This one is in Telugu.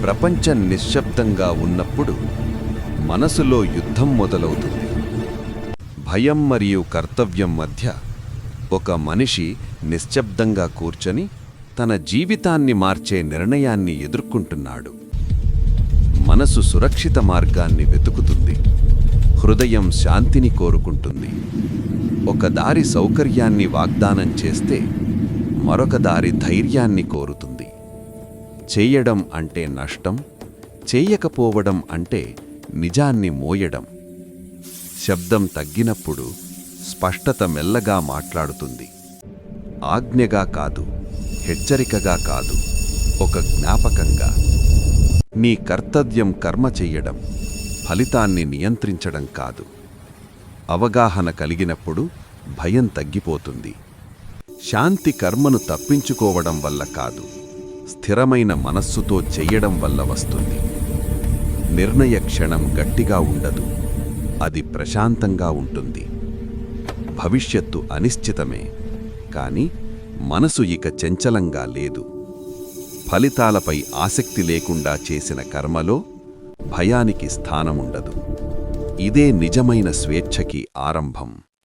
ప్రపంచం నిశ్శబ్దంగా ఉన్నప్పుడు మనసులో యుద్ధం మొదలవుతుంది. భయం మరియు కర్తవ్యం మధ్య ఒక మనిషి నిశ్శబ్దంగా కూర్చొని తన జీవితాన్ని మార్చే నిర్ణయాన్ని ఎదుర్కొంటున్నాడు. మనసు సురక్షిత మార్గాన్ని వెతుకుతుంది. హృదయం శాంతిని కోరుకుంటుంది. ఒక దారి సౌకర్యాన్ని వాగ్దానం చేస్తే మరొక దారి ధైర్యాన్ని కోరుతుంది. చేయడం అంటే నష్టం, చేయకపోవడం అంటే నిజాన్ని మోయడం. శబ్దం తగ్గినప్పుడు స్పష్టత మెల్లగా మాట్లాడుతుంది. ఆజ్ఞగా కాదు, హెచ్చరికగా కాదు, ఒక జ్ఞాపకంగా. నీ కర్తవ్యం కర్మ చెయ్యడం, ఫలితాన్ని నియంత్రించడం కాదు. అవగాహన కలిగినప్పుడు భయం తగ్గిపోతుంది. శాంతి కర్మను తప్పించుకోవడం వల్ల కాదు, స్థిరమైన మనస్సుతో చెయ్యడం వల్ల వస్తుంది. నిర్ణయ క్షణం గట్టిగా ఉండదు, అది ప్రశాంతంగా ఉంటుంది. భవిష్యత్తు అనిశ్చితమే, కాని మనసు ఇక చంచలంగా లేదు. ఫలితాలపై ఆసక్తి లేకుండా చేసిన కర్మలో భయానికి స్థానముండదు. ఇదే నిజమైన స్వేచ్ఛకి ఆరంభం.